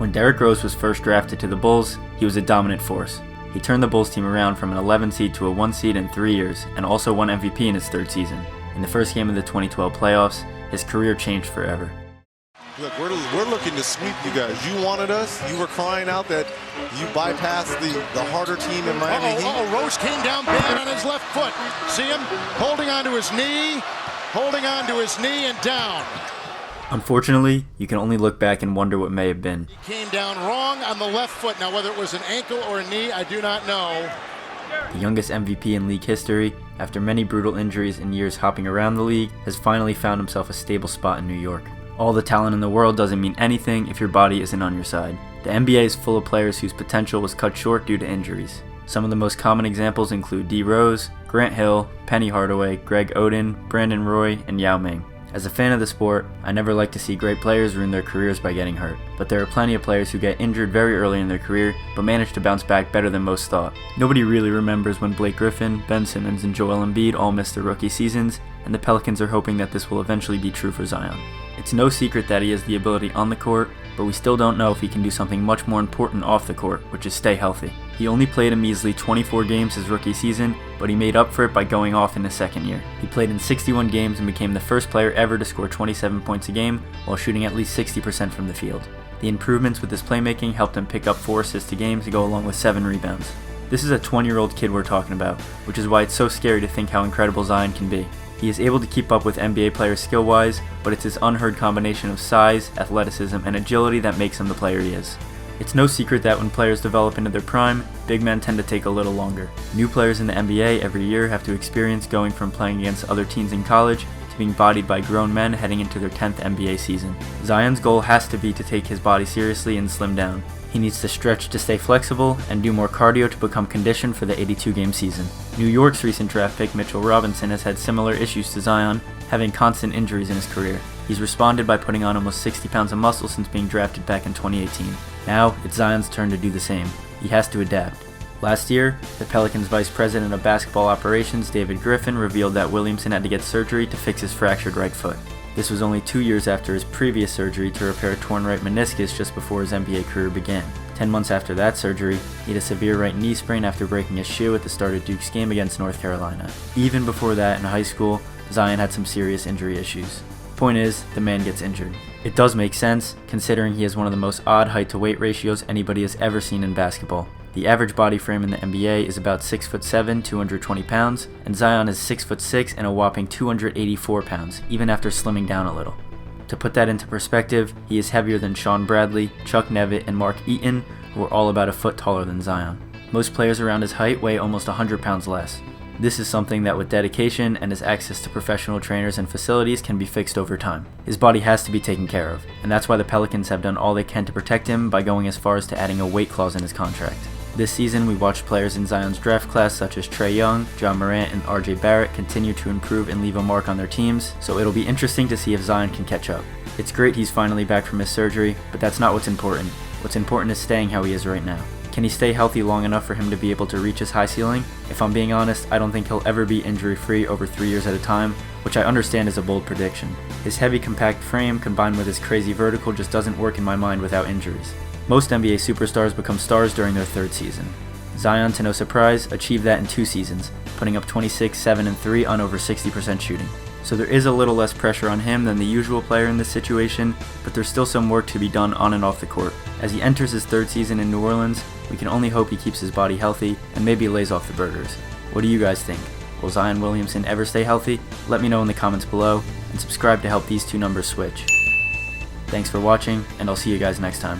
When Derrick Rose was first drafted to the Bulls, he was a dominant force. He turned the Bulls team around from an 11 seed to a 1 seed in 3 years, and also won MVP in his third season. In the first game of the 2012 playoffs, his career changed forever. Look, we're looking to sweep you guys. You wanted us. You were crying out that you bypassed the harder team in Miami Heat. Rose came down bad on his left foot. See him holding onto his knee and down. Unfortunately, you can only look back and wonder what may have been. He came down wrong on the left foot. Now, whether it was an ankle or a knee, I do not know. The youngest MVP in league history, after many brutal injuries and years hopping around the league, has finally found himself a stable spot in New York. All the talent in the world doesn't mean anything if your body isn't on your side. The NBA is full of players whose potential was cut short due to injuries. Some of the most common examples include D. Rose, Grant Hill, Penny Hardaway, Greg Oden, Brandon Roy, and Yao Ming. As a fan of the sport, I never like to see great players ruin their careers by getting hurt, but there are plenty of players who get injured very early in their career but manage to bounce back better than most thought. Nobody really remembers when Blake Griffin, Ben Simmons, and Joel Embiid all missed their rookie seasons, and the Pelicans are hoping that this will eventually be true for Zion. It's no secret that he has the ability on the court, but we still don't know if he can do something much more important off the court, which is stay healthy. He only played a measly 24 games his rookie season, but he made up for it by going off in his second year. He played in 61 games and became the first player ever to score 27 points a game while shooting at least 60% from the field. The improvements with his playmaking helped him pick up 4 assists a game to go along with 7 rebounds. This is a 20-year-old kid we're talking about, which is why it's so scary to think how incredible Zion can be. He is able to keep up with NBA players skill-wise, but it's his unheard combination of size, athleticism, and agility that makes him the player he is. It's no secret that when players develop into their prime, big men tend to take a little longer. New players in the NBA every year have to experience going from playing against other teams in college to being bodied by grown men heading into their 10th NBA season. Zion's goal has to be to take his body seriously and slim down. He needs to stretch to stay flexible and do more cardio to become conditioned for the 82-game season. New York's recent draft pick Mitchell Robinson has had similar issues to Zion, having constant injuries in his career. He's responded by putting on almost 60 pounds of muscle since being drafted back in 2018. Now, it's Zion's turn to do the same. He has to adapt. Last year, the Pelicans' Vice President of Basketball Operations, David Griffin, revealed that Williamson had to get surgery to fix his fractured right foot. This was only 2 years after his previous surgery to repair a torn right meniscus just before his NBA career began. 10 months after that surgery, he had a severe right knee sprain after breaking his shoe at the start of Duke's game against North Carolina. Even before that, in high school, Zion had some serious injury issues. Point is, the man gets injured. It does make sense, considering he has one of the most odd height-to-weight ratios anybody has ever seen in basketball. The average body frame in the NBA is about 6'7", 220 pounds, and Zion is 6'6" and a whopping 284 pounds, even after slimming down a little. To put that into perspective, he is heavier than Sean Bradley, Chuck Nevitt, and Mark Eaton, who are all about a foot taller than Zion. Most players around his height weigh almost 100 pounds less. This is something that with dedication and his access to professional trainers and facilities can be fixed over time. His body has to be taken care of, and that's why the Pelicans have done all they can to protect him by going as far as to adding a weight clause in his contract. This season, we watched players in Zion's draft class such as Trae Young, John Morant, and RJ Barrett continue to improve and leave a mark on their teams, so it'll be interesting to see if Zion can catch up. It's great he's finally back from his surgery, but that's not what's important. What's important is staying how he is right now. Can he stay healthy long enough for him to be able to reach his high ceiling? If I'm being honest, I don't think he'll ever be injury-free over 3 years at a time, which I understand is a bold prediction. His heavy compact frame combined with his crazy vertical just doesn't work in my mind without injuries. Most NBA superstars become stars during their third season. Zion, to no surprise, achieved that in 2 seasons, putting up 26, 7, and 3 on over 60% shooting. So there is a little less pressure on him than the usual player in this situation, but there's still some work to be done on and off the court. As he enters his 3rd season in New Orleans, we can only hope he keeps his body healthy and maybe lays off the burgers. What do you guys think? Will Zion Williamson ever stay healthy? Let me know in the comments below, and subscribe to help these two numbers switch. Thanks for watching, and I'll see you guys next time.